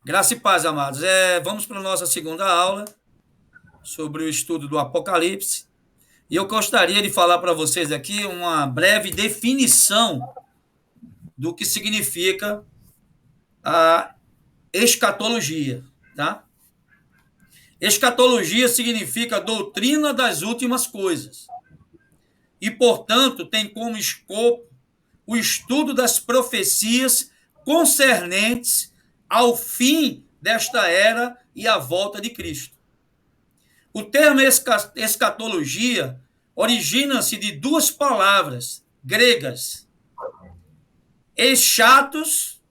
Graça e paz, amados. Vamos para a nossa segunda aula sobre o estudo do Apocalipse. E eu gostaria de falar para vocês aqui uma breve definição do que significa a escatologia, tá? Escatologia significa doutrina das últimas coisas e, portanto, tem como escopo o estudo das profecias concernentes ao fim desta era e à volta de Cristo. O termo escatologia origina-se de duas palavras gregas, eschatos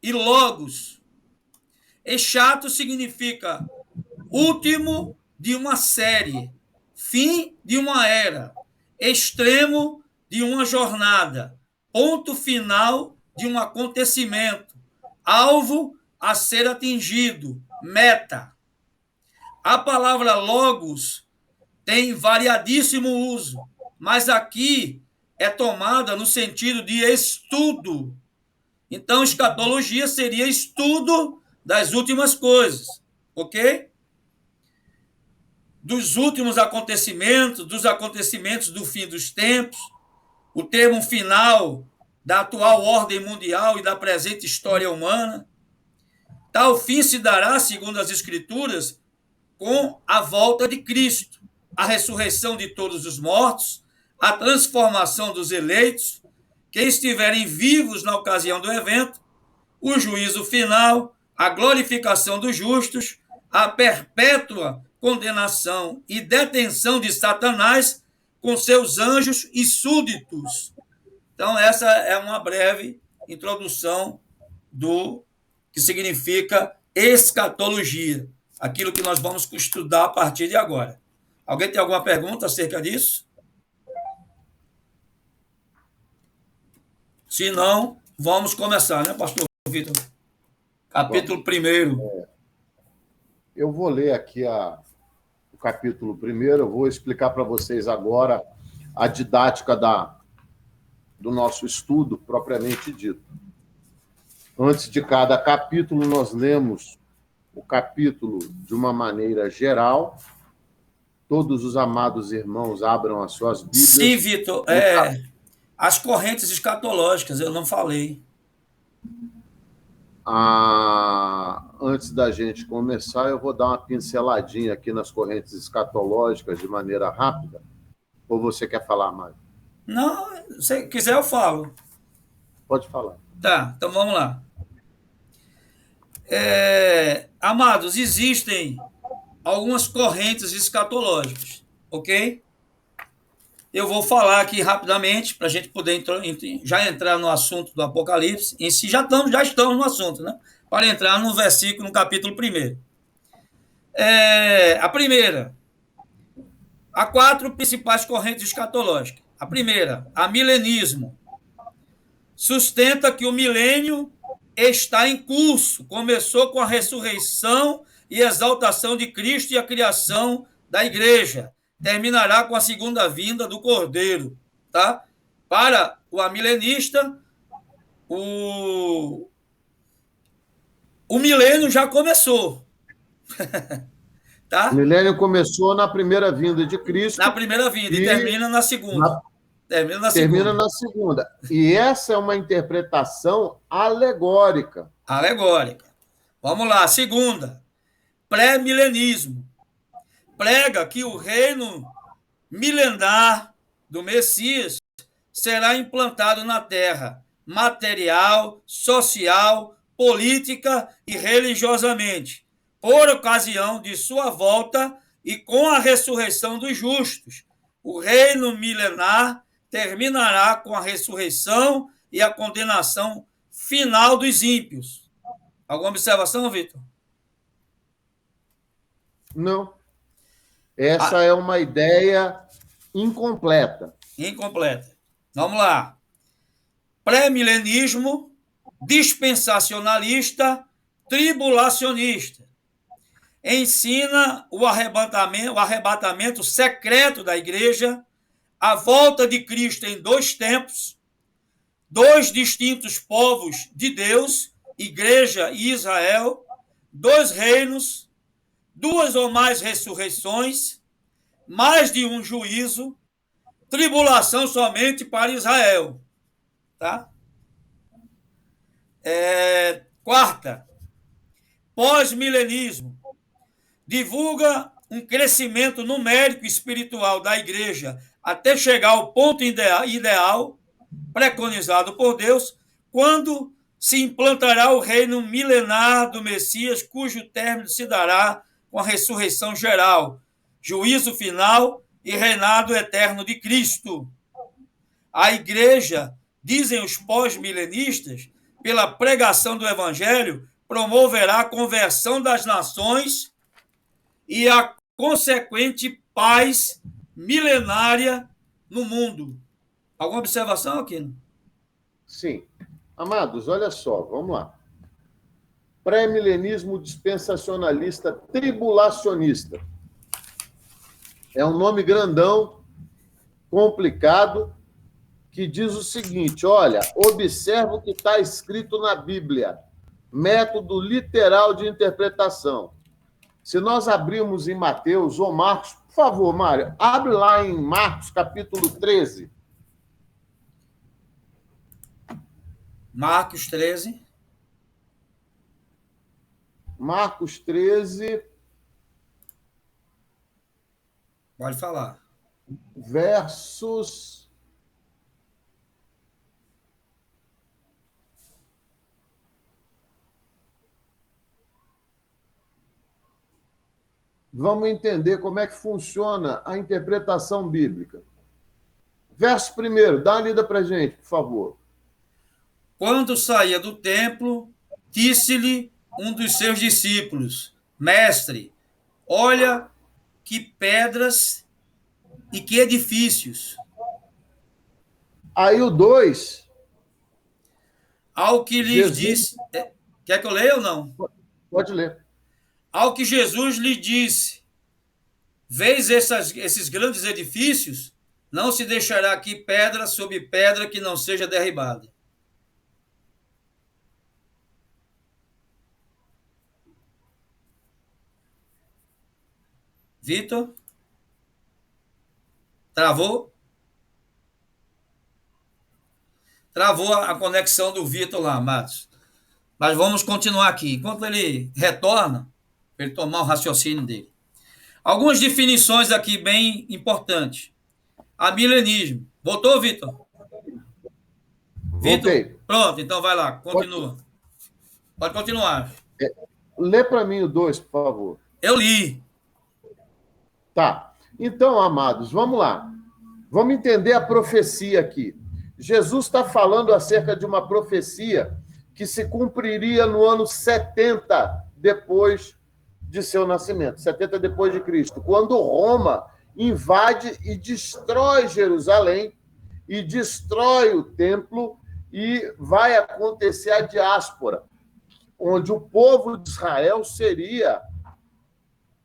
e logos. Eschatos significa último de uma série, fim de uma era, extremo de uma jornada, ponto final de um acontecimento, alvo a ser atingido, meta. A palavra logos tem variadíssimo uso, mas aqui é tomada no sentido de estudo. Então, escatologia seria estudo das últimas coisas, ok? Dos últimos acontecimentos, dos acontecimentos do fim dos tempos, o termo final da atual ordem mundial e da presente história humana. Tal fim se dará, segundo as Escrituras, com a volta de Cristo, a ressurreição de todos os mortos, a transformação dos eleitos, que estiverem vivos na ocasião do evento, o juízo final, a glorificação dos justos, a perpétua condenação e detenção de Satanás com seus anjos e súditos. Então, essa é uma breve introdução do que significa escatologia, aquilo que nós vamos estudar a partir de agora. Alguém tem alguma pergunta acerca disso? Se não, vamos começar, né, pastor Vitor? Capítulo 1. Eu vou ler aqui o capítulo 1, eu vou explicar para vocês agora a didática do nosso estudo propriamente dito. Antes de cada capítulo, nós lemos o capítulo de uma maneira geral. Todos os amados irmãos abram as suas Bíblias. Sim, Vitor. As correntes escatológicas, eu não falei. Antes da gente começar, eu vou dar uma pinceladinha aqui nas correntes escatológicas de maneira rápida. Ou você quer falar mais? Não, se quiser eu falo. Pode falar. Tá, então vamos lá. Amados, existem algumas correntes escatológicas, ok? Eu vou falar aqui rapidamente para a gente poder já entrar no assunto do Apocalipse. Em si, já estamos no assunto, né? Para entrar no versículo, no capítulo 1. A primeira, há 4 principais correntes escatológicas. A primeira, a milenismo, sustenta que o milênio está em curso, começou com a ressurreição e exaltação de Cristo e a criação da igreja, terminará com a segunda vinda do Cordeiro, tá? Para o amilenista, o milênio já começou. Tá? O milênio começou na primeira vinda de Cristo. Na primeira vinda e termina na segunda. Termina na segunda. E essa é uma interpretação alegórica. Alegórica. Vamos lá. Segunda, pré-milenismo. Prega que o reino milenar do Messias será implantado na terra, material, social, política e religiosamente, por ocasião de sua volta e com a ressurreição dos justos. O reino milenar terminará com a ressurreição e a condenação final dos ímpios. Alguma observação, Vitor? Não. Essa é uma ideia incompleta. Incompleta. Vamos lá. Pré-milenismo, dispensacionalista, tribulacionista. Ensina o arrebatamento secreto da igreja, a volta de Cristo em 2 tempos, 2 distintos povos de Deus, igreja e Israel, dois reinos, duas ou mais ressurreições, mais de um juízo, tribulação somente para Israel. Tá? Quarta, pós-milenismo. Divulga um crescimento numérico e espiritual da igreja até chegar ao ponto ideal preconizado por Deus, quando se implantará o reino milenar do Messias, cujo término se dará com a ressurreição geral, juízo final e reinado eterno de Cristo. A igreja, dizem os pós-milenistas, pela pregação do evangelho, promoverá a conversão das nações e a consequente paz milenária no mundo. Alguma observação aqui? Sim. Amados, olha só, vamos lá. Pré-milenismo dispensacionalista tribulacionista. É um nome grandão, complicado, que diz o seguinte, olha, observa o que está escrito na Bíblia, método literal de interpretação. Se nós abrirmos em Mateus ou Marcos, por favor, Mário, abre lá em Marcos, capítulo 13. Marcos 13. Marcos 13. Pode falar. Versos... Vamos entender como é que funciona a interpretação bíblica. Verso 1, dá uma lida para a gente, por favor. Quando saía do templo, disse-lhe um dos seus discípulos, mestre, olha que pedras e que edifícios. Aí o 2... Ao que lhes disse... Quer que eu leia ou não? Pode ler. Ao que Jesus lhe disse, vês esses grandes edifícios? Não se deixará aqui pedra sobre pedra que não seja derribada. Vitor? Travou? Travou a conexão do Vitor lá, Matos. Mas vamos continuar aqui. Enquanto ele retorna, para ele tomar o raciocínio dele. Algumas definições aqui bem importantes. Amilenismo. Voltou, Vitor? Voltei. Pronto, então vai lá, continua. Pode continuar. Lê para mim o 2, por favor. Eu li. Tá. Então, amados, vamos lá. Vamos entender a profecia aqui. Jesus está falando acerca de uma profecia que se cumpriria no ano 70 depois de seu nascimento, 70 depois de Cristo, quando Roma invade e destrói Jerusalém e destrói o templo e vai acontecer a diáspora, onde o povo de Israel seria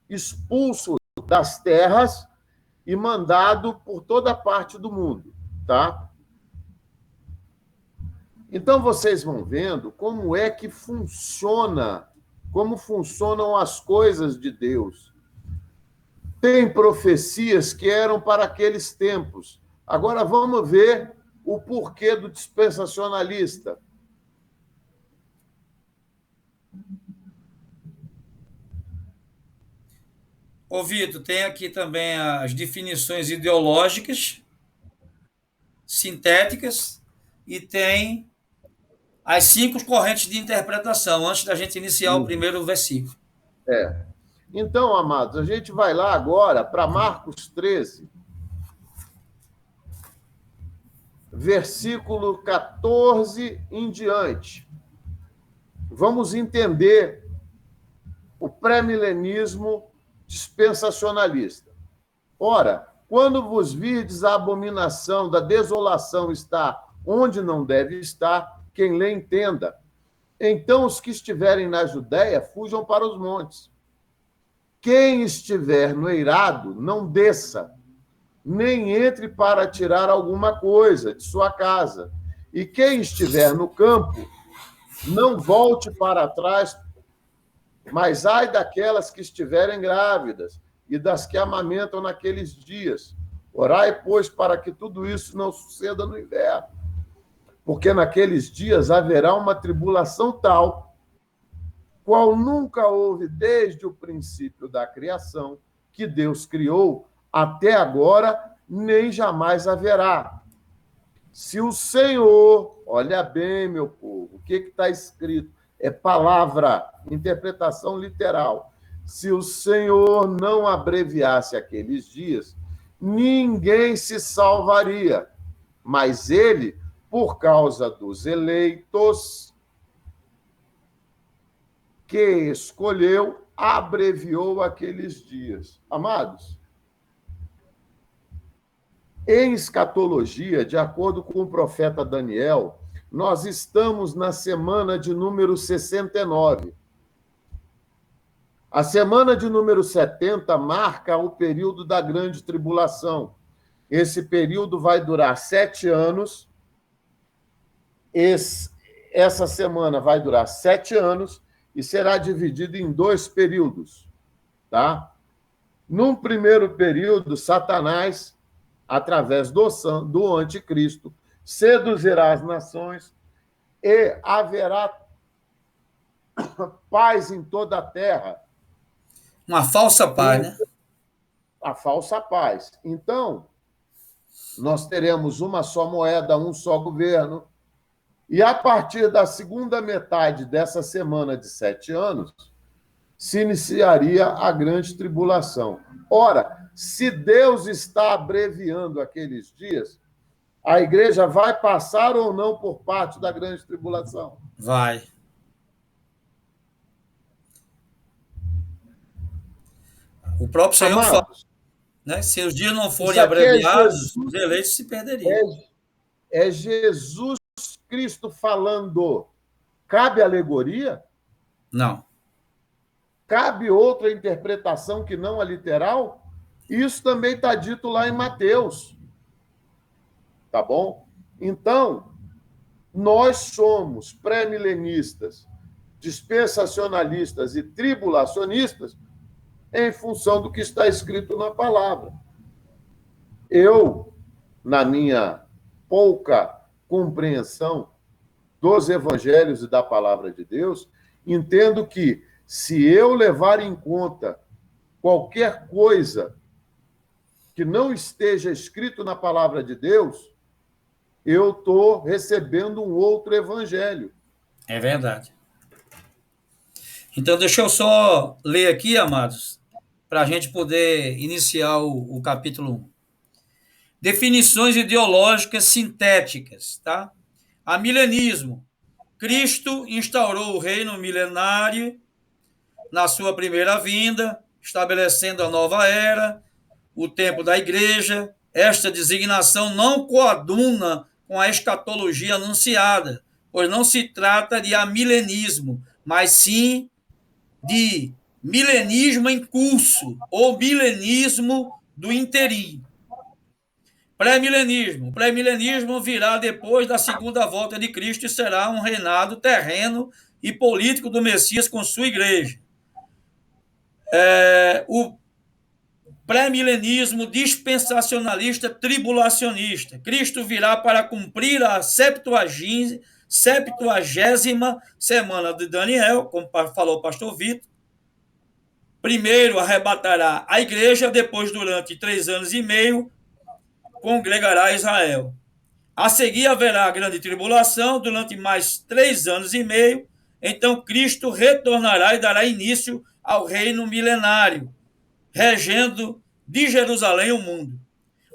expulso das terras e mandado por toda parte do mundo, tá? Então, vocês vão vendo como é que funciona, como funcionam as coisas de Deus. Tem profecias que eram para aqueles tempos. Agora, vamos ver o porquê do dispensacionalista. Ô, Vitor, tem aqui também as definições ideológicas, sintéticas, e tem as 5 correntes de interpretação, antes da gente iniciar o primeiro versículo. Então, amados, a gente vai lá agora para Marcos 13, versículo 14 em diante. Vamos entender o pré-milenismo dispensacionalista. Ora, quando vos virdes a abominação da desolação está onde não deve estar, quem lê entenda. Então os que estiverem na Judéia fujam para os montes. Quem estiver no eirado, não desça, nem entre para tirar alguma coisa de sua casa. E quem estiver no campo, não volte para trás Mas ai daquelas que estiverem grávidas e das que amamentam naqueles dias. Orai, pois, para que tudo isso não suceda no inverno. Porque naqueles dias haverá uma tribulação tal, qual nunca houve desde o princípio da criação, que Deus criou, até agora, nem jamais haverá. Se o Senhor, olha bem, meu povo, o que está escrito? É palavra, interpretação literal. Se o Senhor não abreviasse aqueles dias, ninguém se salvaria. Mas ele, por causa dos eleitos que escolheu, abreviou aqueles dias. Amados, em escatologia, de acordo com o profeta Daniel, nós estamos na semana de número 69. A semana de número 70 marca o período da grande tribulação. Esse período vai durar 7 anos. Essa semana vai durar 7 anos e será dividido em 2 períodos. Tá? Num primeiro período, Satanás, através do anticristo, seduzirá as nações e haverá paz em toda a terra. Uma falsa paz, né? A falsa paz. Então, nós teremos uma só moeda, um só governo, e a partir da segunda metade dessa semana de 7 anos, se iniciaria a grande tribulação. Ora, se Deus está abreviando aqueles dias, a igreja vai passar ou não por parte da grande tribulação? Vai. O próprio Senhor fala, né? Se os dias não forem abreviados, os eleitos se perderiam. É Jesus Cristo falando. Cabe alegoria? Não. Cabe outra interpretação que não a literal? Isso também está dito lá em Mateus. Tá bom? Então, nós somos pré-milenistas, dispensacionalistas e tribulacionistas em função do que está escrito na palavra. Eu, na minha pouca compreensão dos evangelhos e da palavra de Deus, entendo que, se eu levar em conta qualquer coisa que não esteja escrito na palavra de Deus, eu estou recebendo um outro evangelho. É verdade. Então, deixa eu só ler aqui, amados, para a gente poder iniciar o capítulo 1. Definições ideológicas sintéticas, tá? Amilenismo. Cristo instaurou o reino milenário na sua primeira vinda, estabelecendo a nova era, o tempo da igreja. Esta designação não coaduna com a escatologia anunciada, pois não se trata de amilenismo, mas sim de milenismo em curso, ou milenismo do interim. Pré-milenismo. O pré-milenismo virá depois da segunda volta de Cristo e será um reinado terreno e político do Messias com sua igreja. O pré-milenismo dispensacionalista tribulacionista. Cristo virá para cumprir a 70ª semana de Daniel, como falou o pastor Vitor. Primeiro arrebatará a igreja, depois, durante 3 anos e meio, congregará Israel. A seguir haverá a grande tribulação, durante mais 3 anos e meio. Então Cristo retornará e dará início ao reino milenário, regendo de Jerusalém o mundo.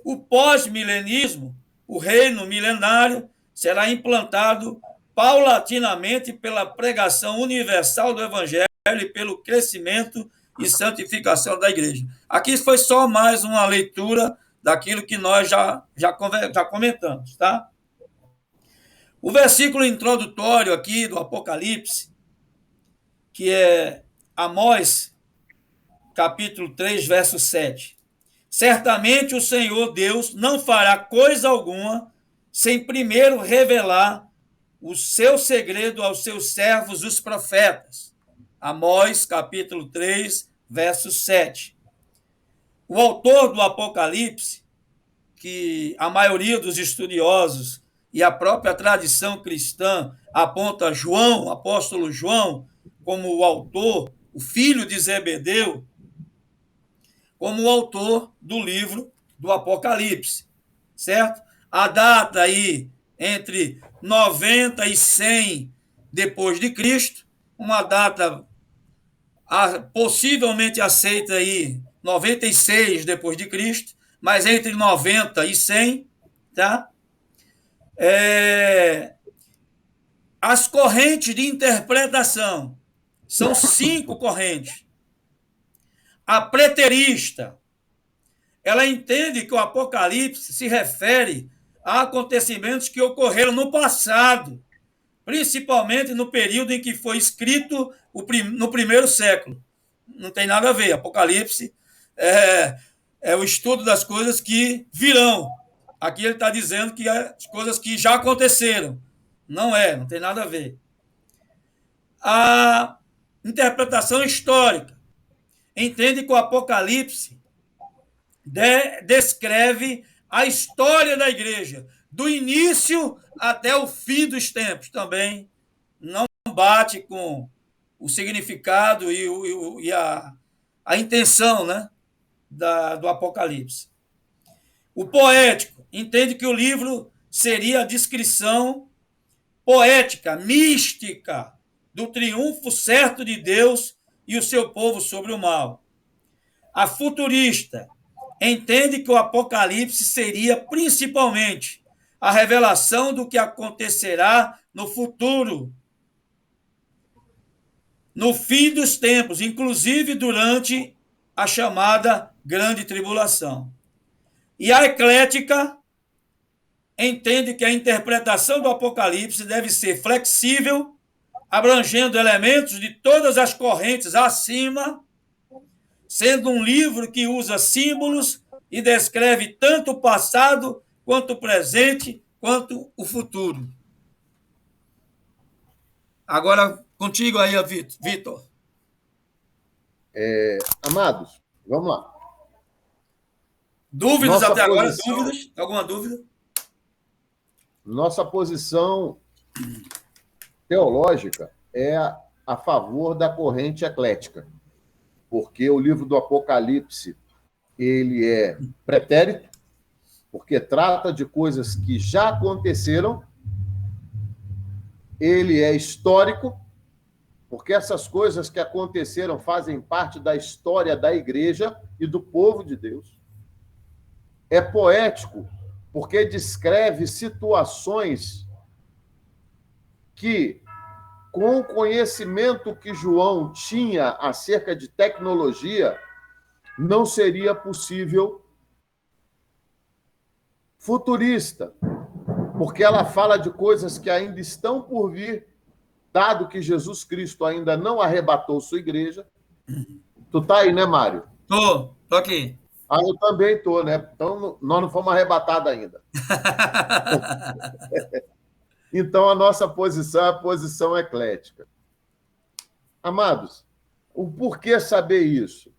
O pós-milenismo, o reino milenário, será implantado paulatinamente pela pregação universal do evangelho e pelo crescimento e santificação da igreja. Aqui foi só mais uma leitura daquilo que nós já comentamos, tá? O versículo introdutório aqui do Apocalipse, que é Amós, capítulo 3, verso 7. Certamente o Senhor Deus não fará coisa alguma sem primeiro revelar o seu segredo aos seus servos, os profetas. Amós, capítulo 3, verso 7. O autor do Apocalipse, que a maioria dos estudiosos e a própria tradição cristã aponta João, o apóstolo João, como o autor, o filho de Zebedeu, como o autor do livro do Apocalipse, certo? A data aí entre 90 e 100 depois de Cristo, uma data possivelmente aceita aí 96 depois de Cristo, mas entre 90 e 100, tá? As correntes de interpretação são 5 correntes. A preterista, ela entende que o Apocalipse se refere a acontecimentos que ocorreram no passado, principalmente no período em que foi escrito no primeiro século. Não tem nada a ver. Apocalipse é o estudo das coisas que virão. Aqui ele está dizendo que as coisas que já aconteceram. Não tem nada a ver. A interpretação histórica entende que o Apocalipse descreve a história da igreja, do início até o fim dos tempos. Também não bate com o significado e a intenção, né, do Apocalipse. O poético entende que o livro seria a descrição poética, mística, do triunfo certo de Deus e o seu povo sobre o mal. A futurista entende que o Apocalipse seria principalmente a revelação do que acontecerá no futuro, no fim dos tempos, inclusive durante a chamada Grande Tribulação. E a eclética entende que a interpretação do Apocalipse deve ser flexível, abrangendo elementos de todas as correntes acima, sendo um livro que usa símbolos e descreve tanto o passado, quanto o presente, quanto o futuro. Agora, contigo aí, Vitor. Amados, vamos lá. Dúvidas até agora? Dúvidas? Alguma dúvida? Nossa posição teológica é a favor da corrente eclética, porque o livro do Apocalipse ele é pretérito, porque trata de coisas que já aconteceram. Ele é histórico, porque essas coisas que aconteceram fazem parte da história da igreja e do povo de Deus. É poético, porque descreve situações que, com o conhecimento que João tinha acerca de tecnologia, não seria possível. Futurista, porque ela fala de coisas que ainda estão por vir, dado que Jesus Cristo ainda não arrebatou sua igreja. Tu tá aí, né, Mário? Tô aqui. Eu também tô, né? Então, nós não fomos arrebatados ainda. Então, a nossa posição é a posição eclética. Amados, o porquê saber isso?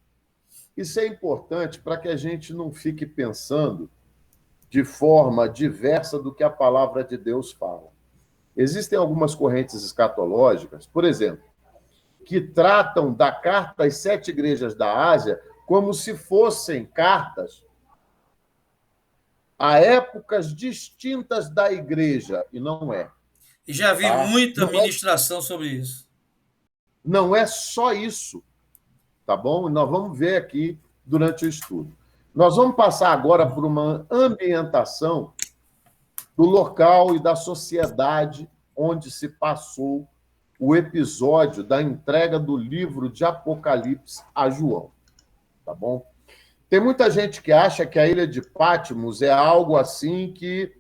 Isso é importante para que a gente não fique pensando de forma diversa do que a palavra de Deus fala. Existem algumas correntes escatológicas, por exemplo, que tratam da carta às 7 igrejas da Ásia como se fossem cartas a épocas distintas da igreja, e não é. E já vi muita ministração sobre isso. Não é só isso, tá bom? Nós vamos ver aqui durante o estudo. Nós vamos passar agora por uma ambientação do local e da sociedade onde se passou o episódio da entrega do livro de Apocalipse a João, tá bom? Tem muita gente que acha que a ilha de Patmos é algo assim que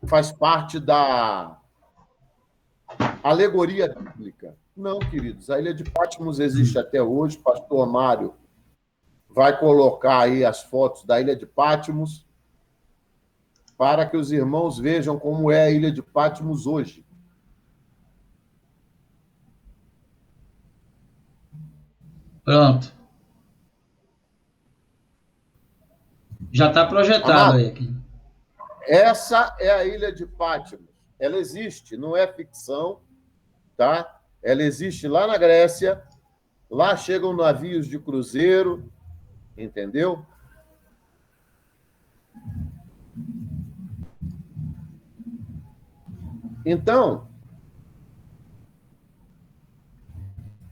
faz parte da alegoria bíblica. Não, queridos, a ilha de Patmos existe até hoje. O pastor Mário vai colocar aí as fotos da ilha de Patmos para que os irmãos vejam como é a ilha de Patmos hoje. Pronto. Já está projetado Amado, aí aqui. essa é a ilha de Patmos. Ela existe, não é ficção, tá? Ela existe lá na Grécia. Lá chegam navios de cruzeiro, entendeu? Então,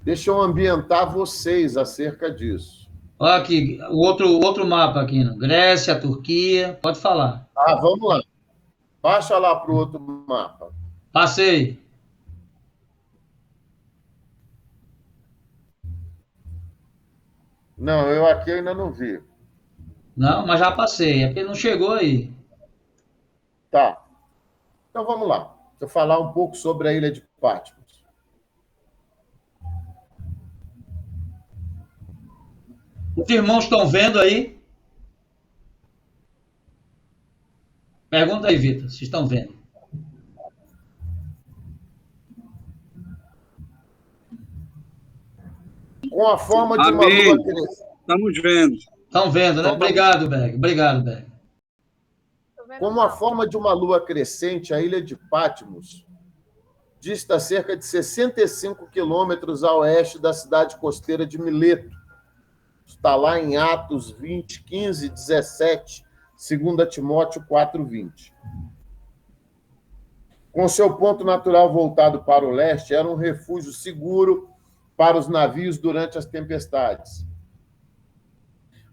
deixa eu ambientar vocês acerca disso. Olha aqui, o outro mapa aqui, né? Grécia, Turquia, pode falar. Ah, vamos lá. Baixa lá para o outro mapa. Passei. Não, eu aqui ainda não vi. Não, mas já passei, é porque não chegou aí. Tá. Então vamos lá. Deixa eu falar um pouco sobre a ilha de Patmos. Os irmãos estão vendo aí? Pergunta aí, Vitor, se estão vendo. Com a forma de uma lua Amém. crescente. Estamos vendo. Estão vendo, né? Então, Obrigado, Berg. Obrigado, Berg. como a forma de uma lua crescente, a ilha de Patmos dista cerca de 65 quilômetros a oeste da cidade costeira de Mileto. Está lá em Atos 20, 15, 17, 2 Timóteo 4, 20. Com seu ponto natural voltado para o leste, era um refúgio seguro para os navios durante as tempestades.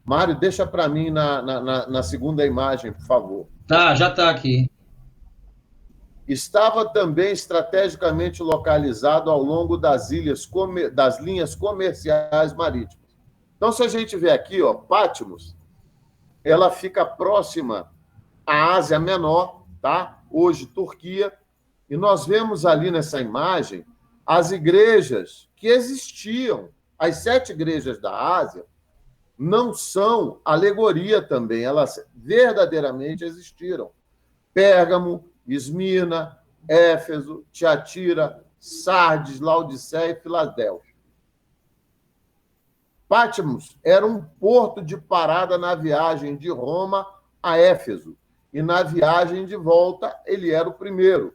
Mário, deixa para mim na segunda imagem, por favor. Tá, já está aqui. Estava também estrategicamente localizado ao longo das linhas comerciais marítimas. Então, se a gente vê aqui, ó, Patmos, ela fica próxima à Ásia Menor, tá? Hoje Turquia, e nós vemos ali nessa imagem as igrejas que existiam. As 7 igrejas da Ásia não são alegoria também, elas verdadeiramente existiram. Pérgamo, Esmirna, Éfeso, Tiatira, Sardes, Laodiceia e Filadélfia. Patmos era um porto de parada na viagem de Roma a Éfeso, e na viagem de volta ele era o primeiro.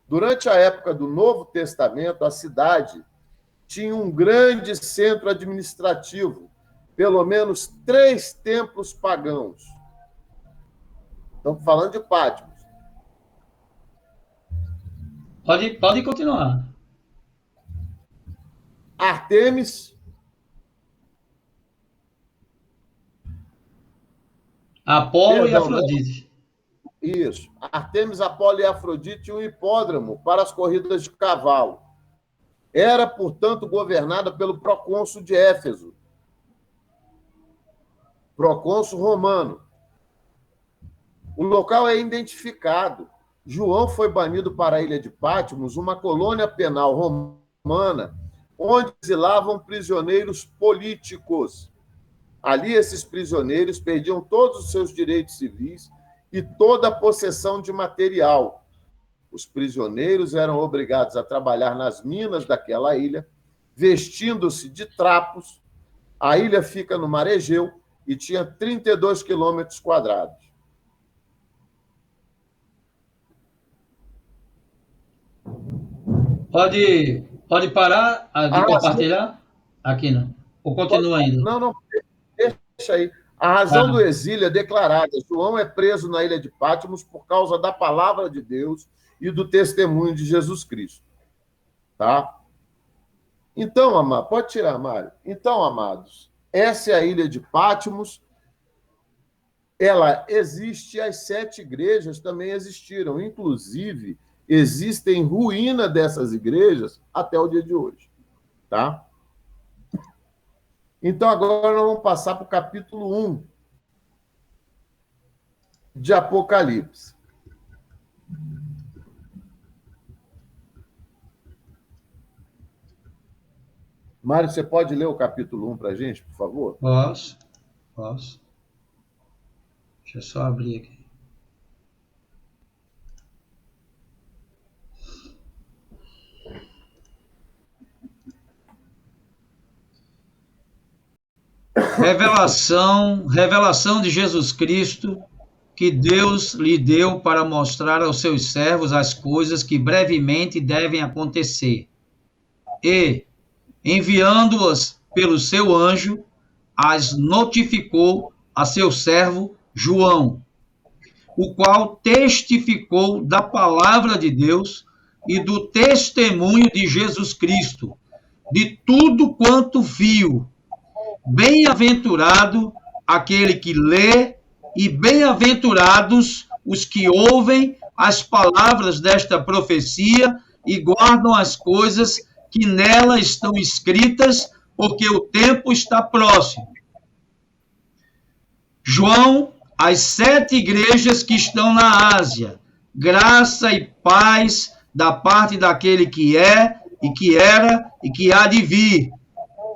Durante a época do Novo Testamento, a cidade tinha um grande centro administrativo, pelo menos 3 templos pagãos. Estamos falando de Patmos. Pode continuar. Artemis, Apolo e perdão, não é? Afrodite. Isso. Artemis, Apolo e Afrodite e um hipódromo para as corridas de cavalo. Era, portanto, governada pelo procônsul de Éfeso, procônsul romano. O local é identificado. João foi banido para a ilha de Patmos, uma colônia penal romana, onde exilavam prisioneiros políticos. Ali, esses prisioneiros perdiam todos os seus direitos civis e toda a possessão de material. Os prisioneiros eram obrigados a trabalhar nas minas daquela ilha, vestindo-se de trapos. A ilha fica no Mar Egeu e tinha 32 quilômetros quadrados. Pode parar de razão... compartilhar? Aqui não. Ou continua ainda? Não, deixa aí. A razão do exílio é declarada. João é preso na ilha de Patmos por causa da palavra de Deus e do testemunho de Jesus Cristo. Tá? Então, amado, pode tirar, Mário. Então, amados, essa é a ilha de Patmos. Ela existe, as 7 igrejas também existiram. Inclusive, existem ruínas dessas igrejas até o dia de hoje. Tá? Então, agora nós vamos passar para o capítulo 1 de Apocalipse. Mário, você pode ler o capítulo 1 para a gente, por favor? Posso. Deixa eu só abrir aqui. Revelação de Jesus Cristo, que Deus lhe deu para mostrar aos seus servos as coisas que brevemente devem acontecer. E, enviando-as pelo seu anjo, as notificou a seu servo João, o qual testificou da palavra de Deus e do testemunho de Jesus Cristo, de tudo quanto viu. Bem-aventurado aquele que lê e bem-aventurados os que ouvem as palavras desta profecia e guardam as coisas que nela estão escritas, porque o tempo está próximo. João, as 7 igrejas que estão na Ásia, graça e paz da parte daquele que é, e que era, e que há de vir,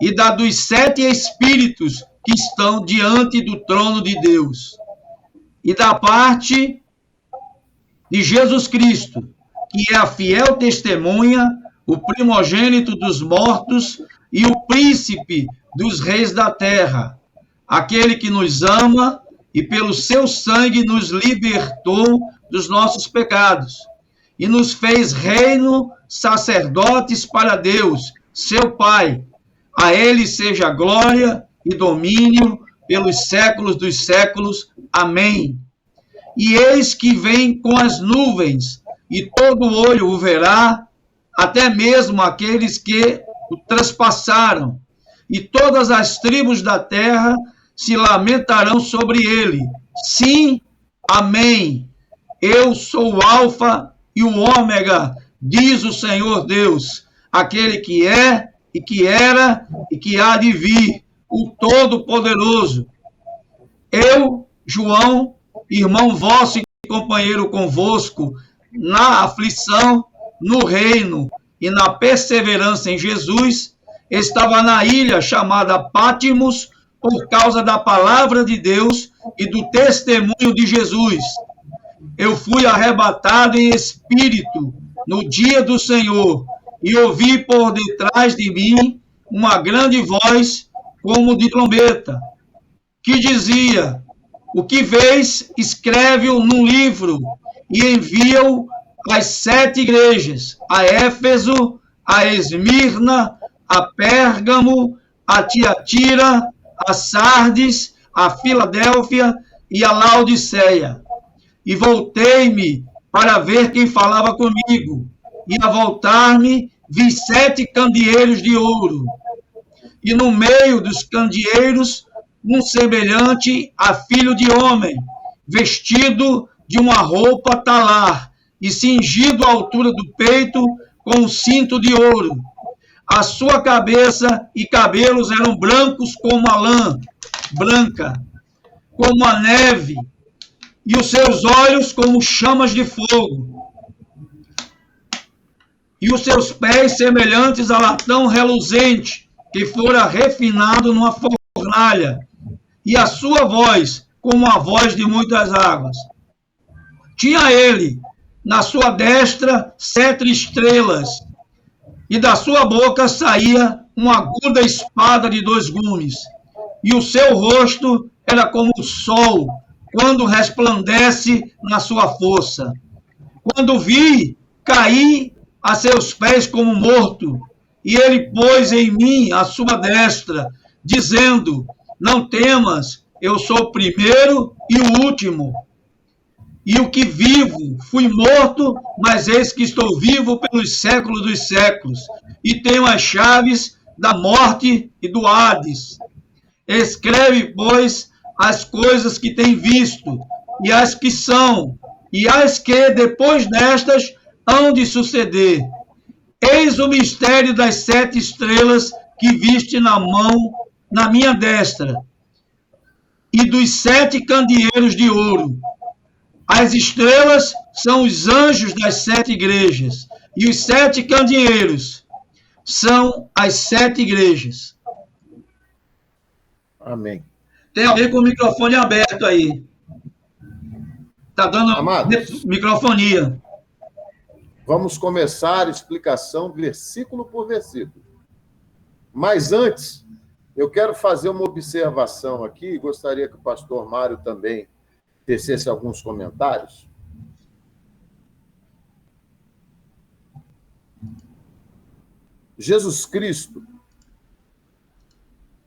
e da dos 7 espíritos que estão diante do trono de Deus, e da parte de Jesus Cristo, que é a fiel testemunha, o primogênito dos mortos e o príncipe dos reis da terra, aquele que nos ama e pelo seu sangue nos libertou dos nossos pecados e nos fez reino, sacerdotes para Deus, seu Pai. A ele seja glória e domínio pelos séculos dos séculos. Amém. E eis que vem com as nuvens, e todo olho o verá, até mesmo aqueles que o transpassaram, e todas as tribos da terra se lamentarão sobre ele. Sim, amém. Eu sou o Alfa e o Ômega, diz o Senhor Deus, aquele que é, e que era, e que há de vir, o Todo-Poderoso. Eu, João, irmão vosso e companheiro convosco, na aflição, no reino e na perseverança em Jesus, estava na ilha chamada Pátimos, por causa da palavra de Deus e do testemunho de Jesus. Eu fui arrebatado em espírito no dia do Senhor, e ouvi por detrás de mim uma grande voz, como de trombeta, que dizia: o que vês, escreve-o num livro e envia-o às 7 igrejas, a Éfeso, a Esmirna, a Pérgamo, a Tiatira, a Sardes, a Filadélfia e a Laodiceia. E voltei-me para ver quem falava comigo, e a voltar-me vi 7 candeeiros de ouro, e no meio dos candeeiros um semelhante a filho de homem, vestido de uma roupa talar, e cingido à altura do peito com um cinto de ouro. A sua cabeça e cabelos eram brancos como a lã branca, como a neve, e os seus olhos como chamas de fogo, e os seus pés semelhantes a latão reluzente, que fora refinado numa fornalha, e a sua voz como a voz de muitas águas. Tinha ele na sua destra 7 estrelas, e da sua boca saía uma aguda espada de 2 gumes, e o seu rosto era como o sol, quando resplandece na sua força. Quando vi, caí a seus pés como morto, e ele pôs em mim a sua destra, dizendo: não temas, eu sou o primeiro e o último. E o que vivo, fui morto, mas eis que estou vivo pelos séculos dos séculos, e tenho as chaves da morte e do Hades. Escreve, pois, as coisas que tem visto, e as que são, e as que, depois destas, hão de suceder. Eis o mistério das 7 estrelas que viste na mão, na minha destra, e dos 7 candeeiros de ouro. As estrelas são os anjos das 7 igrejas, e os 7 candeeiros são as 7 igrejas. Amém. Tem alguém com o microfone aberto aí. Está dando Amados, microfonia. Vamos começar a explicação versículo por versículo. Mas antes, Eu quero fazer uma observação aqui, gostaria que o pastor Mário também tecesse alguns comentários. Jesus Cristo,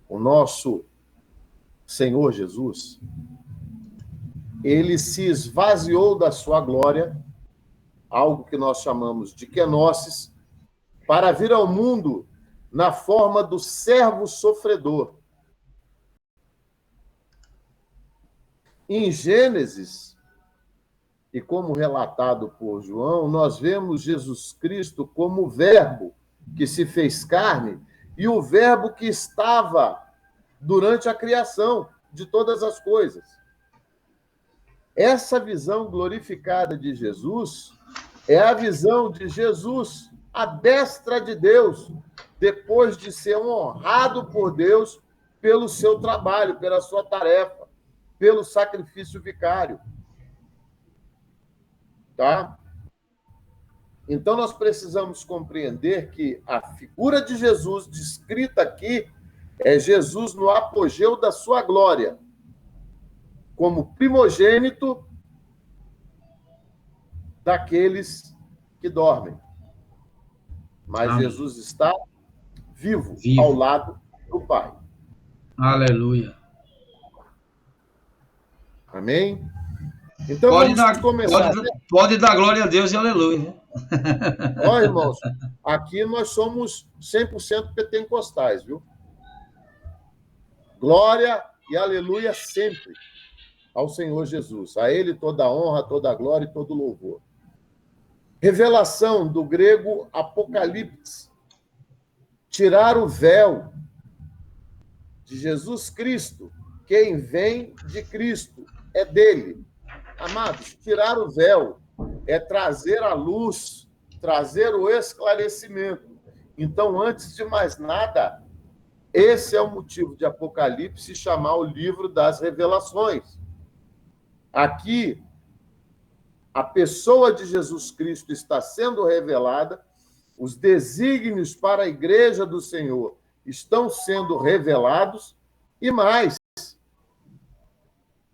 o nosso Senhor Jesus, ele se esvaziou da sua glória, algo que nós chamamos de kenosis, para vir ao mundo na forma do servo sofredor. Em Gênesis, e como relatado por João, nós vemos Jesus Cristo como o Verbo que se fez carne e o Verbo que estava durante a criação de todas as coisas. Essa visão glorificada de Jesus é a visão de Jesus à destra de Deus, depois de ser honrado por Deus pelo seu trabalho, pela sua tarefa, pelo sacrifício vicário. Tá? Então, nós precisamos compreender que a figura de Jesus descrita aqui é Jesus no apogeu da sua glória, como primogênito daqueles que dormem. Mas Amém. Jesus está vivo Vivo. ao lado do Pai. Aleluia. Amém? Então, vamos começar. Pode dar glória a Deus e aleluia. Ó, irmãos, aqui nós somos 100% pentecostais, viu? Glória e aleluia sempre ao Senhor Jesus. A Ele toda a honra, toda a glória e todo o louvor. Revelação do grego Apocalipse. Tirar o véu de Jesus Cristo. Quem vem de Cristo é dele. Amados, tirar o véu é trazer a luz, trazer o esclarecimento. Então, antes de mais nada, esse é o motivo de Apocalipse chamar o livro das revelações. Aqui, a pessoa de Jesus Cristo está sendo revelada, os desígnios para a igreja do Senhor estão sendo revelados, e mais,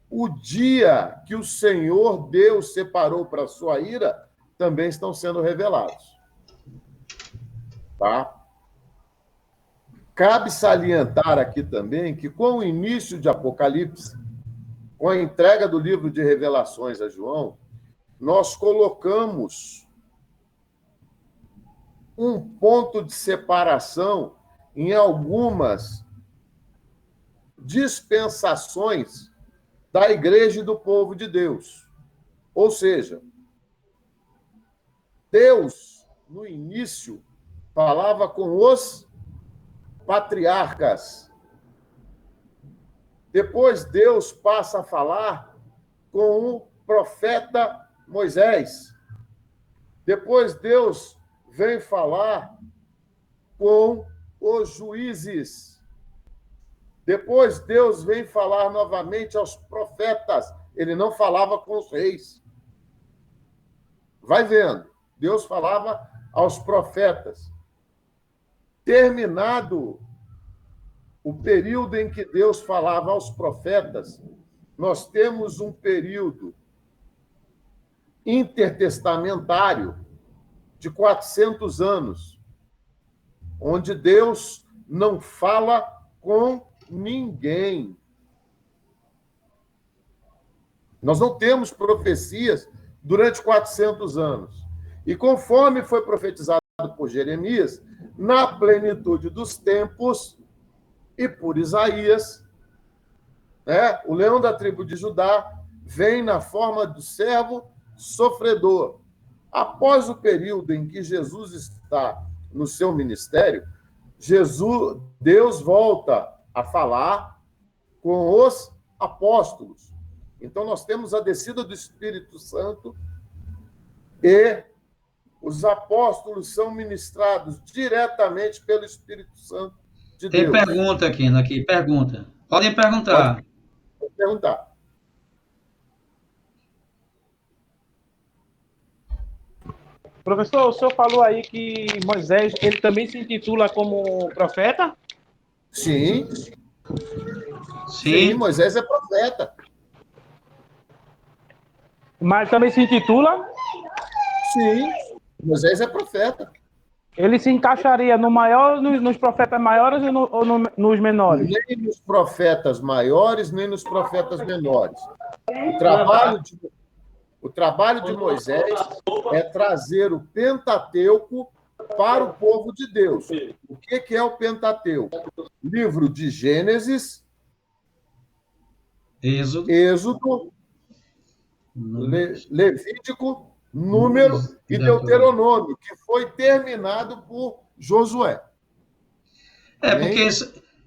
o dia que o Senhor Deus separou para a sua ira também estão sendo revelados. Tá? Cabe salientar aqui também que, com o início de Apocalipse, com a entrega do livro de Revelações a João, nós colocamos um ponto de separação em algumas dispensações da igreja e do povo de Deus. Ou seja, Deus, no início, falava com os patriarcas. Depois, Deus passa a falar com o profeta Moisés. Depois, Deus vem falar com os juízes. Depois, Deus vem falar novamente aos profetas. Ele não falava com os reis. Vai vendo. Deus falava aos profetas. Terminado o período em que Deus falava aos profetas, nós temos um período intertestamentário de 400 anos, onde Deus não fala com ninguém. Nós não temos profecias durante 400 anos. E conforme foi profetizado por Jeremias, na plenitude dos tempos, e por Isaías, né, o leão da tribo de Judá vem na forma do servo sofredor. Após o período em que Jesus está no seu ministério, Deus volta a falar com os apóstolos. Então, nós temos a descida do Espírito Santo e os apóstolos são ministrados diretamente pelo Espírito Santo de Deus. Tem pergunta aqui, pergunta. Podem perguntar. Pode perguntar. Professor, o senhor falou aí que Moisés, ele também se intitula como profeta? Sim. Sim, Moisés é profeta. Mas também se intitula? Sim, Moisés é profeta. Ele se encaixaria no maior, nos profetas maiores ou nos menores? Nem nos profetas maiores, nem nos profetas menores. O trabalho de Moisés é trazer o Pentateuco para o povo de Deus. O que é o Pentateuco? Livro de Gênesis, Êxodo, Levítico, Número e Deuteronômio, que foi terminado por Josué. Porque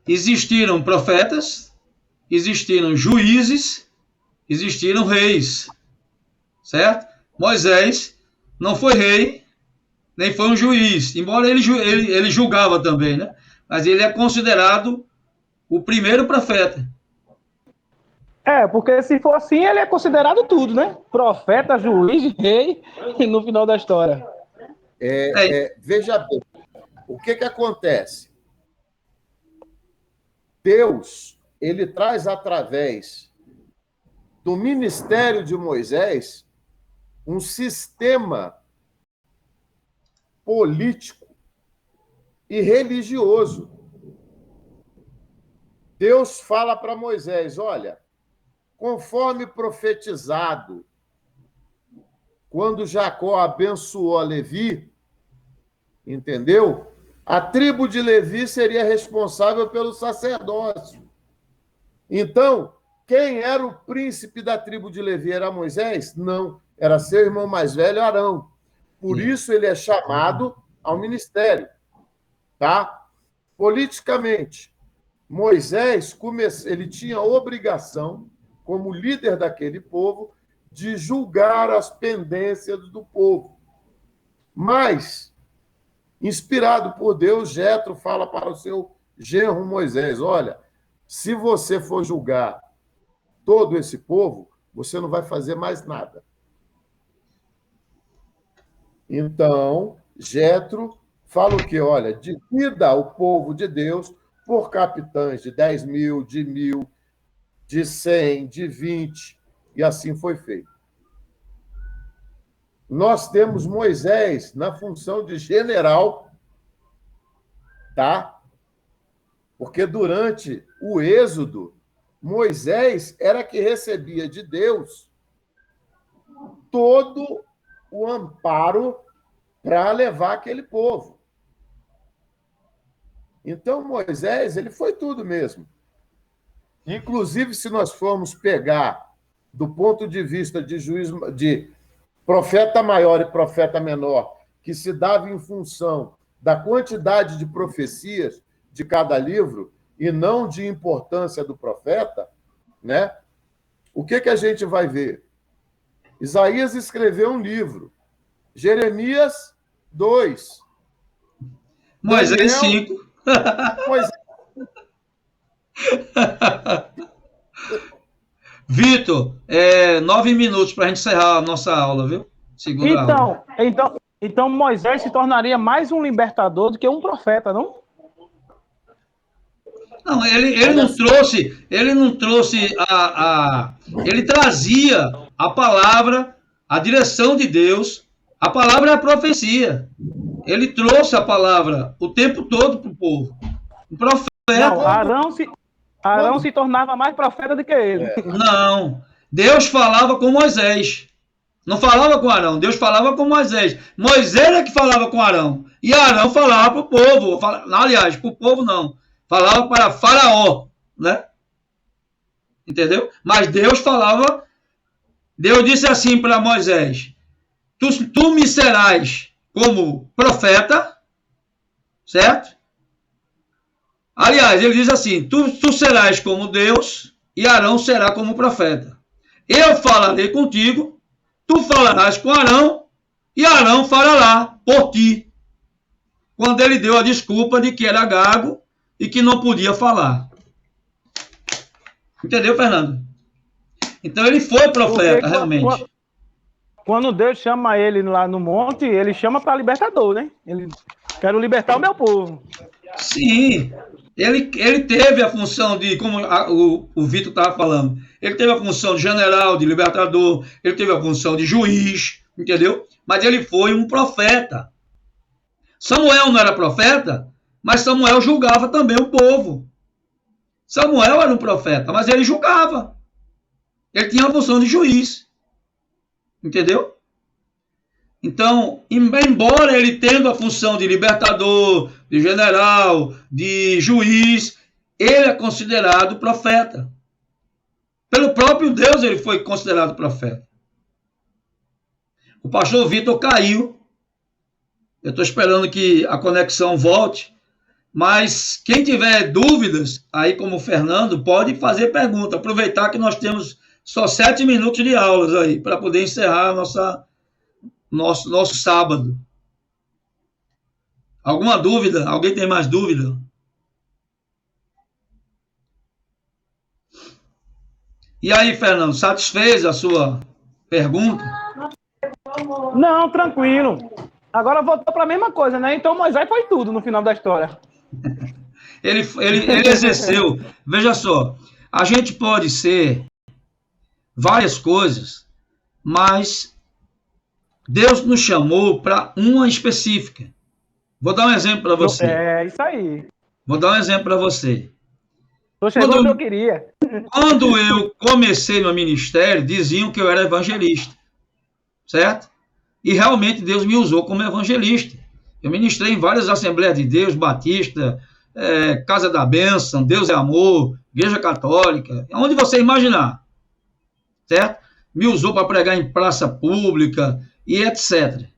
existiram profetas, existiram juízes, existiram reis, certo? Moisés não foi rei, nem foi um juiz, embora ele julgava também, né? Mas ele é considerado o primeiro profeta. Porque se for assim, ele é considerado tudo, né? Profeta, juiz, rei, no final da história. Veja bem, o que acontece? Deus, ele traz através do ministério de Moisés um sistema político e religioso. Deus fala para Moisés, olha, conforme profetizado, quando Jacó abençoou a Levi, entendeu? A tribo de Levi seria responsável pelo sacerdócio. Então, quem era o príncipe da tribo de Levi? Era Moisés? Não, era seu irmão mais velho, Arão. Por isso ele é chamado ao ministério. Tá? Politicamente, Moisés ele tinha a obrigação, como líder daquele povo, de julgar as pendências do povo. Mas, inspirado por Deus, Jetro fala para o seu genro Moisés, olha, se você for julgar todo esse povo, você não vai fazer mais nada. Então, Jetro fala o quê? Olha, divida o povo de Deus por capitães de 10 mil, de 1.000, de 100, de 20, e assim foi feito. Nós temos Moisés na função de general, tá? Porque durante o Êxodo, Moisés era que recebia de Deus todo o amparo para levar aquele povo. Então, Moisés, ele foi tudo mesmo. Inclusive, se nós formos pegar do ponto de vista de profeta maior e profeta menor, que se dava em função da quantidade de profecias de cada livro e não de importância do profeta, né? O que a gente vai ver? Isaías escreveu um livro, Jeremias 2, Moisés 5. Moisés... Vitor, 9 minutos para a gente encerrar a nossa aula, viu? Segunda aula. Então Moisés se tornaria mais um libertador do que um profeta, não? Não, ele não trouxe ele trazia a palavra, a direção de Deus, a palavra é a profecia. Ele trouxe a palavra o tempo todo para o povo. Um profeta. Não, Arão se tornava mais profeta do que ele. Não, Deus falava com Moisés. Não falava com Arão, Deus falava com Moisés. Moisés é que falava com Arão. E Arão falava para o povo. Aliás, para o povo não. Falava para Faraó, né? Entendeu? Mas Deus falava. Deus disse assim para Moisés: tu me serás como profeta, certo? Aliás, ele diz assim: tu serás como Deus e Arão será como profeta. Eu falarei contigo, tu falarás com Arão e Arão falará por ti. Quando ele deu a desculpa de que era gago e que não podia falar. Entendeu, Fernando? Então ele foi profeta, realmente. Quando Deus chama ele lá no monte, ele chama para libertador, né? Ele quero libertar o meu povo. Sim. Ele teve a função de, como o Vitor estava falando, ele teve a função de general, de libertador, ele teve a função de juiz, entendeu? Mas ele foi um profeta. Samuel não era profeta, mas Samuel julgava também o povo. Samuel era um profeta, mas ele julgava. Ele tinha a função de juiz. Entendeu? Então, embora ele tendo a função de libertador, de general, de juiz, ele é considerado profeta. Pelo próprio Deus ele foi considerado profeta. O pastor Vitor caiu. Eu estou esperando que a conexão volte. Mas quem tiver dúvidas, aí como o Fernando, pode fazer pergunta. Aproveitar que nós temos só 7 minutos de aulas aí, para poder encerrar nosso sábado. Alguma dúvida? Alguém tem mais dúvida? E aí, Fernando, satisfez a sua pergunta? Não, tranquilo. Agora voltou para a mesma coisa, né? Então Moisés foi tudo no final da história. Ele exerceu. Veja só, a gente pode ser várias coisas, mas Deus nos chamou para uma específica. Vou dar um exemplo para você. É isso aí. Vou dar um exemplo para você. Tô chegando onde eu queria. Quando eu comecei no ministério, diziam que eu era evangelista, certo? E realmente Deus me usou como evangelista. Eu ministrei em várias Assembleias de Deus, Batista, Casa da Bênção, Deus é Amor, Igreja Católica, onde você imaginar, certo? Me usou para pregar em praça pública e etc.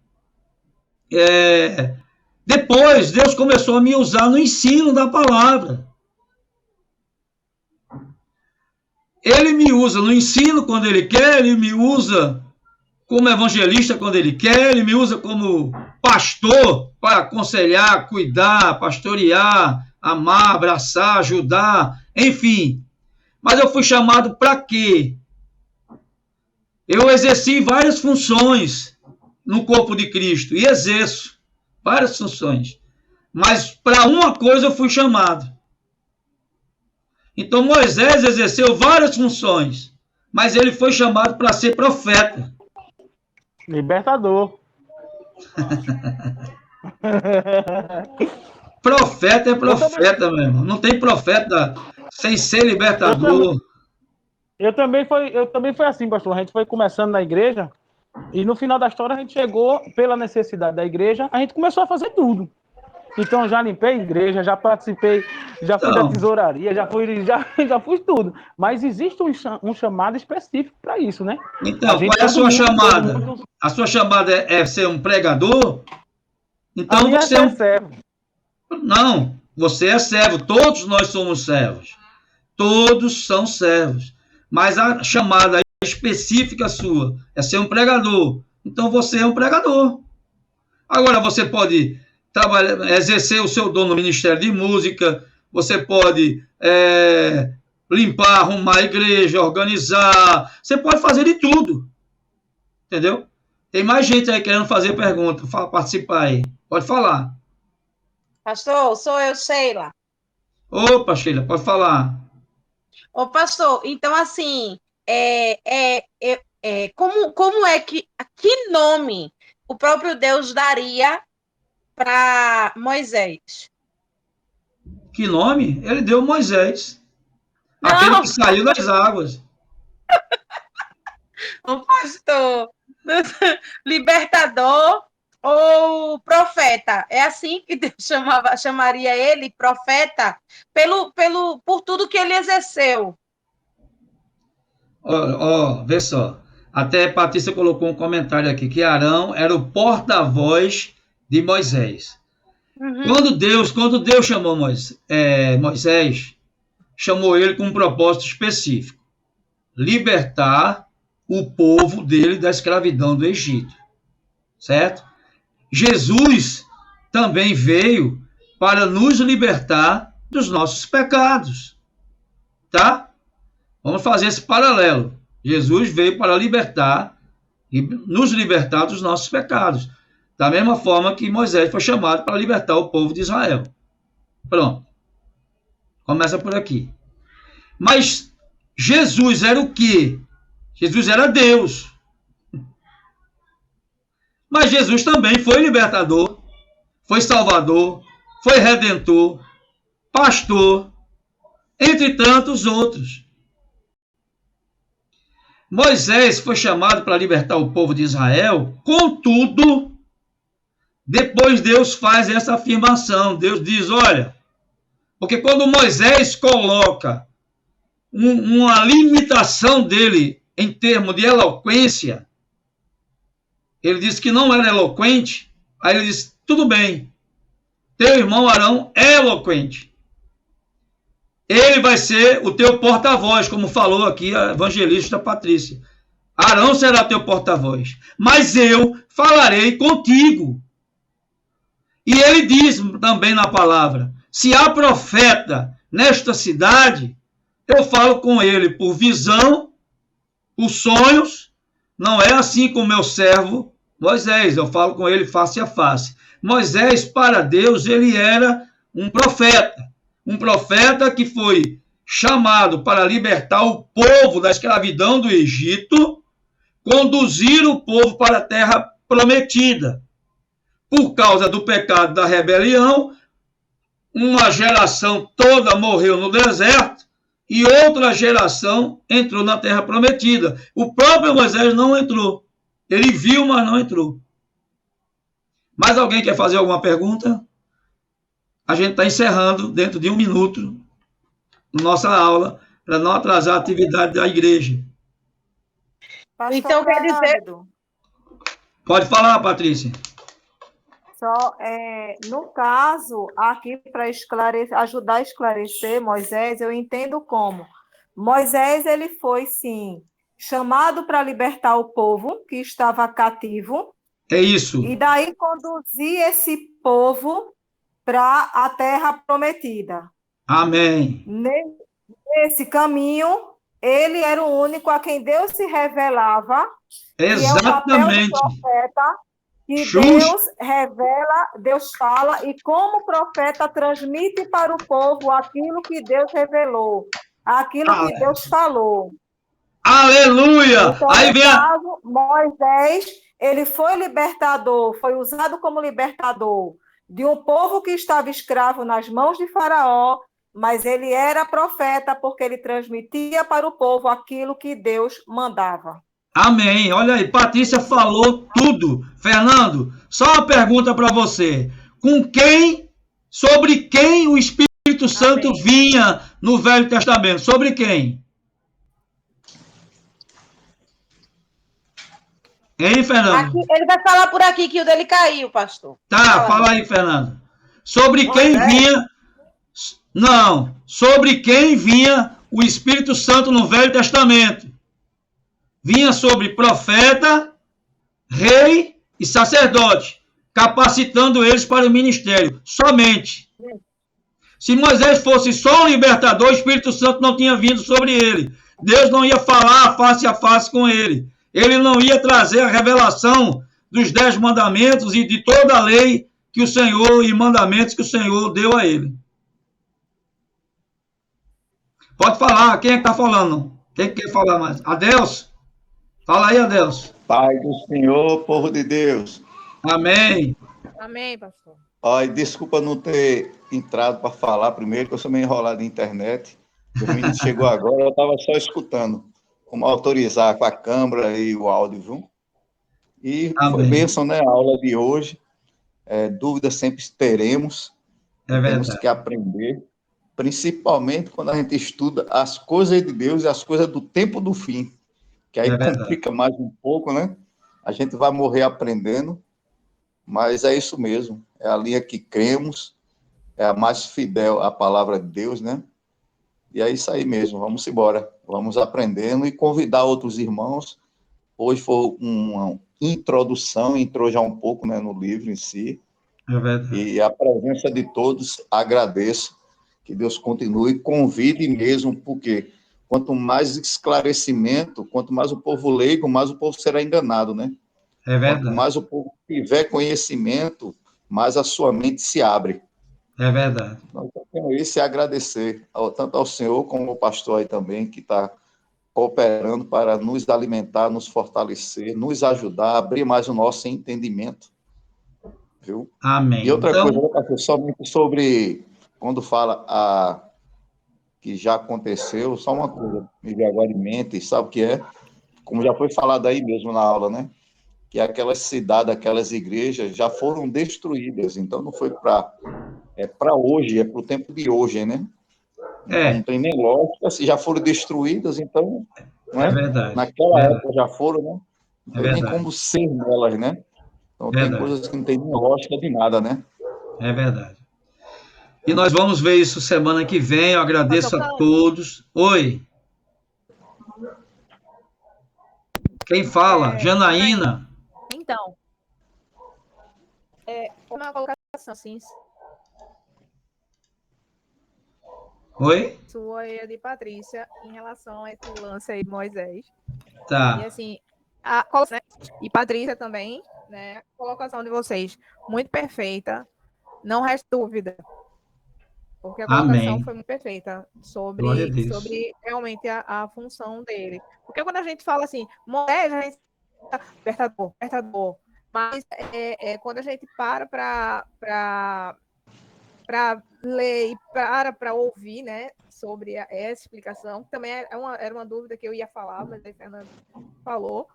Depois, Deus começou a me usar no ensino da palavra. Ele me usa no ensino quando Ele quer, Ele me usa como evangelista quando Ele quer, Ele me usa como pastor para aconselhar, cuidar, pastorear, amar, abraçar, ajudar, enfim. Mas eu fui chamado para quê? Eu exerci várias funções no corpo de Cristo e exerço várias funções. Mas para uma coisa eu fui chamado. Então Moisés exerceu várias funções, mas ele foi chamado para ser profeta. Libertador. Profeta é profeta, meu irmão. Não tem profeta sem ser libertador. Eu também foi assim, pastor. A gente foi começando na igreja e no final da história a gente chegou, pela necessidade da igreja, a gente começou a fazer tudo. Então já limpei a igreja, já participei, já fui da tesouraria, já fui tudo. Mas existe um chamado específico para isso, né? Então, qual é a sua chamada? A sua chamada é ser um pregador? Então você é servo. Não, você é servo. Todos nós somos servos. Todos são servos. Mas a chamada específica sua é ser um pregador. Então você é um pregador. Agora você pode exercer o seu dom no Ministério de Música, você pode limpar, arrumar a igreja, organizar, você pode fazer de tudo, entendeu? Tem mais gente aí querendo fazer pergunta, participar aí, pode falar. Pastor, sou eu, Sheila. Opa, Sheila, pode falar. Ô, pastor, então assim, como é que nome o próprio Deus daria para Moisés? Que nome? Ele deu Moisés. Não. Aquele que saiu das águas. O pastor, libertador ou profeta? É assim que Deus chamaria ele, profeta, por tudo que ele exerceu. Vê só. Até a Patrícia colocou um comentário aqui, que Arão era o porta-voz de Moisés. Uhum. Quando Deus chamou Moisés, chamou ele com um propósito específico: libertar o povo dele da escravidão do Egito. Certo? Jesus também veio para nos libertar dos nossos pecados. Tá? Vamos fazer esse paralelo. Jesus veio para nos libertar dos nossos pecados. Da mesma forma que Moisés foi chamado para libertar o povo de Israel. Pronto. Começa por aqui. Mas Jesus era o quê? Jesus era Deus. Mas Jesus também foi libertador, foi salvador, foi redentor, pastor, entre tantos outros. Moisés foi chamado para libertar o povo de Israel, contudo, depois Deus faz essa afirmação. Deus diz, olha, porque quando Moisés coloca uma limitação dele em termos de eloquência, ele disse que não era eloquente, aí ele disse, tudo bem, teu irmão Arão é eloquente. Ele vai ser o teu porta-voz, como falou aqui a evangelista Patrícia. Arão será teu porta-voz, mas eu falarei contigo. E ele diz também na palavra, se há profeta nesta cidade, eu falo com ele por visão, por sonhos, não é assim com o meu servo Moisés, eu falo com ele face a face. Moisés, para Deus, ele era um profeta que foi chamado para libertar o povo da escravidão do Egito, conduzir o povo para a terra prometida. Por causa do pecado da rebelião, uma geração toda morreu no deserto e outra geração entrou na terra prometida. O próprio Moisés não entrou. Ele viu, mas não entrou. Mais alguém quer fazer alguma pergunta? A gente está encerrando dentro de 1 minuto nossa aula, para não atrasar a atividade da igreja. Pastor Então, quer dizer... Pode falar, Patrícia. Só, no caso, aqui para ajudar a esclarecer Moisés, eu entendo como Moisés, ele foi, sim, chamado para libertar o povo que estava cativo. É isso. E daí conduzir esse povo para a terra prometida. Amém. Nesse caminho, ele era o único a quem Deus se revelava. Exatamente. Que é o papel do profeta, que Justo. Deus revela, Deus fala, e como profeta transmite para o povo aquilo que Deus revelou, aquilo que Deus falou. Aleluia! Então, aí vem caso, Moisés, ele foi libertador, foi usado como libertador de um povo que estava escravo nas mãos de Faraó, mas ele era profeta porque ele transmitia para o povo aquilo que Deus mandava. Amém. Olha aí, Patrícia falou tudo. Fernando, só uma pergunta para você. Sobre quem o Espírito Santo vinha no Velho Testamento? Sobre quem? Hein, Fernando? Aqui, ele vai falar por aqui que o dele caiu, pastor. Tá, fala aí, Fernando. Sobre quem vinha... Não, sobre quem vinha o Espírito Santo no Velho Testamento? Vinha sobre profeta, rei e sacerdote, capacitando eles para o ministério, somente. Se Moisés fosse só um libertador, o Espírito Santo não tinha vindo sobre ele. Deus não ia falar face a face com ele. Ele não ia trazer a revelação dos 10 mandamentos e de toda a lei que o Senhor e mandamentos que o Senhor deu a ele. Pode falar, quem é que está falando? Quem quer falar mais? Adelso? Fala aí, Adelso. Pai do Senhor, povo de Deus. Amém. Amém, pastor. Olha, desculpa não ter entrado para falar primeiro, que eu sou meio enrolado na internet. O menino chegou agora, eu estava só escutando. Como autorizar com a câmera e o áudio, viu? E foi bênção, né? A aula de hoje. Dúvidas sempre teremos. Temos que aprender. Principalmente quando a gente estuda as coisas de Deus e as coisas do tempo do fim. Que aí complica mais um pouco, né? A gente vai morrer aprendendo, mas é isso mesmo. É a linha que cremos, é a mais fidel à palavra de Deus, né? E é isso aí mesmo, vamos embora. Vamos aprendendo e convidar outros irmãos. Hoje foi uma introdução, entrou já um pouco, né, no livro em si. É verdade. E a presença de todos, agradeço. Que Deus continue, convide mesmo, porque quanto mais esclarecimento, quanto mais o povo leigo, mais o povo será enganado, né? É verdade. Quanto mais o povo tiver conhecimento, mais a sua mente se abre. É verdade. Nós tenho isso e agradecer tanto ao senhor como ao pastor aí também, que está cooperando para nos alimentar, nos fortalecer, nos ajudar a abrir mais o nosso entendimento. Viu? Amém. E outra Então, coisa, pastor, somente sobre quando fala que já aconteceu, só uma coisa, me veio agora em mente, sabe o que é? Como já foi falado aí mesmo na aula, né? Que aquelas cidades, aquelas igrejas já foram destruídas, então não foi para hoje, é para o tempo de hoje, né? Então, não tem nem lógica, se já foram destruídas, então, não é verdade. naquela época já foram, né? Não tem nem verdade. como ser nelas, né? Então, tem Verdade. coisas que não tem nem lógica de nada, né? É verdade. E nós vamos ver isso semana que vem. Eu agradeço a todos. Oi. Quem fala? Janaína. Então, uma colocação assim, Oi? sua e a de Patrícia em relação a esse lance aí de Moisés. Tá. E assim, e Patrícia também, né? A colocação de vocês, muito perfeita, não resta dúvida. Porque a colocação Amém. foi muito perfeita Glória a Deus. sobre realmente a função dele. Porque quando a gente fala assim, Moisés, a gente libertador, mas quando a gente para ler e para ouvir, né, sobre essa explicação, que também era uma dúvida que eu ia falar, mas aí Fernando falou,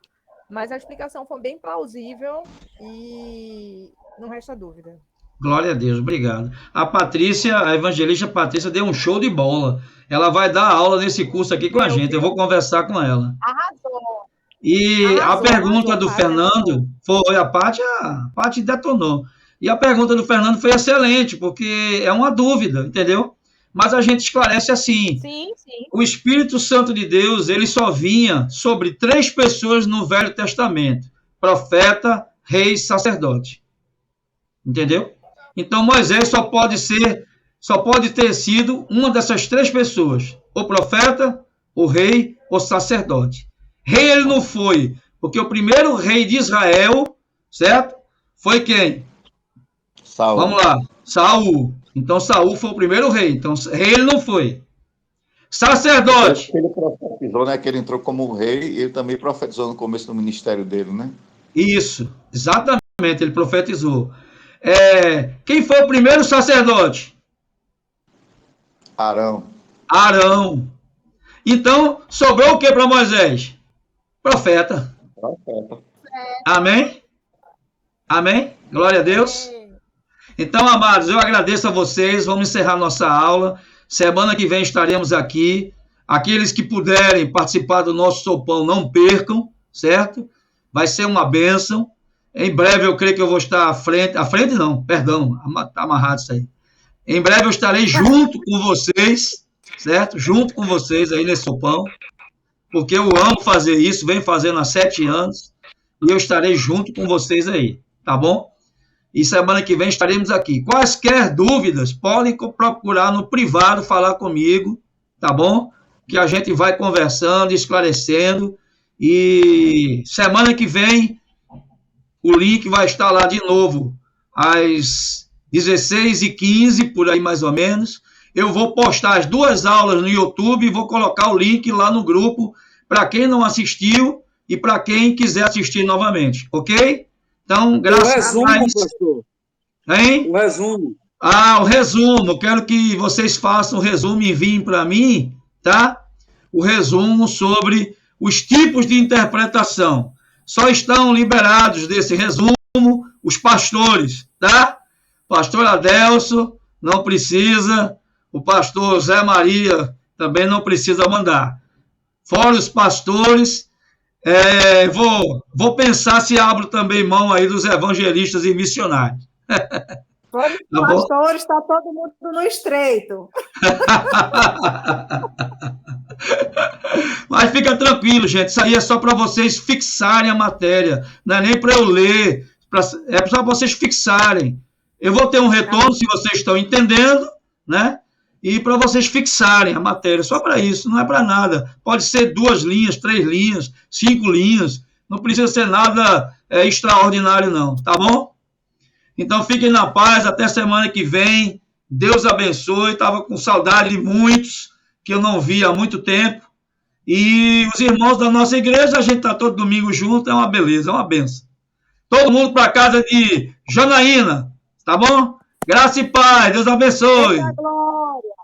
mas a explicação foi bem plausível e não resta dúvida. Glória a Deus, obrigado. A Patrícia, a evangelista Patrícia, deu um show de bola. Ela vai dar aula nesse curso aqui com a gente. Eu vou conversar com ela. Arrasou. E a pergunta arrasou, do Paty, Fernando foi, a Paty detonou. E a pergunta do Fernando foi excelente, porque é uma dúvida, entendeu? Mas a gente esclarece assim. Sim, sim. O Espírito Santo de Deus, ele só vinha sobre 3 pessoas no Velho Testamento: profeta, rei e sacerdote. Entendeu? Então Moisés só pode ter sido uma dessas 3 pessoas: o profeta, o rei ou sacerdote. Rei ele não foi, porque o primeiro rei de Israel, certo? Foi quem? Saul. Vamos lá, Saul. Então Saul foi o primeiro rei. Então rei ele não foi. Sacerdote. Ele profetizou, né? Que ele entrou como rei e ele também profetizou no começo do ministério dele, né? Isso, exatamente, ele profetizou. Quem foi o primeiro sacerdote? Arão. Então, sobrou o que para Moisés? Profeta. Amém? Amém? Glória a Deus. Então, amados, eu agradeço a vocês. Vamos encerrar nossa aula. Semana que vem estaremos aqui. Aqueles que puderem participar do nosso sopão, não percam, certo? Vai ser uma bênção. Em breve eu creio que eu vou estar à frente não, perdão, está amarrado isso aí. Em breve eu estarei junto com vocês, certo? Junto com vocês aí nesse sopão, porque eu amo fazer isso, venho fazendo há 7 anos, e eu estarei junto com vocês aí, tá bom? E semana que vem estaremos aqui. Quaisquer dúvidas, podem procurar no privado, falar comigo, tá bom? Que a gente vai conversando, esclarecendo, e semana que vem o link vai estar lá de novo, às 16h15, por aí mais ou menos. Eu vou postar as 2 aulas no YouTube e vou colocar o link lá no grupo para quem não assistiu e para quem quiser assistir novamente, ok? Então, graças a Deus. Pastor. Hein? O resumo. O resumo. Quero que vocês façam o resumo e enviem para mim, tá? O resumo sobre os tipos de interpretação. Só estão liberados desse resumo os pastores, tá? Pastor Adelso não precisa, o pastor Zé Maria também não precisa mandar. Fora os pastores, vou pensar se abro também mão aí dos evangelistas e missionários. Fora os pastores, está todo mundo no estreito. Mas fica tranquilo, gente. Isso aí é só para vocês fixarem a matéria. Não é nem para eu ler. É para vocês fixarem. Eu vou ter um retorno se vocês estão entendendo, né? E para vocês fixarem a matéria. Só para isso, não é para nada. Pode ser 2 linhas, 3 linhas, 5 linhas. Não precisa ser nada extraordinário, não. Tá bom? Então fiquem na paz. Até semana que vem. Deus abençoe. Estava com saudade de muitos que eu não via há muito tempo. E os irmãos da nossa igreja, a gente está todo domingo junto, é uma beleza, é uma benção. Todo mundo para a casa de Janaína, tá bom? Graça e paz, Deus abençoe. Eita glória.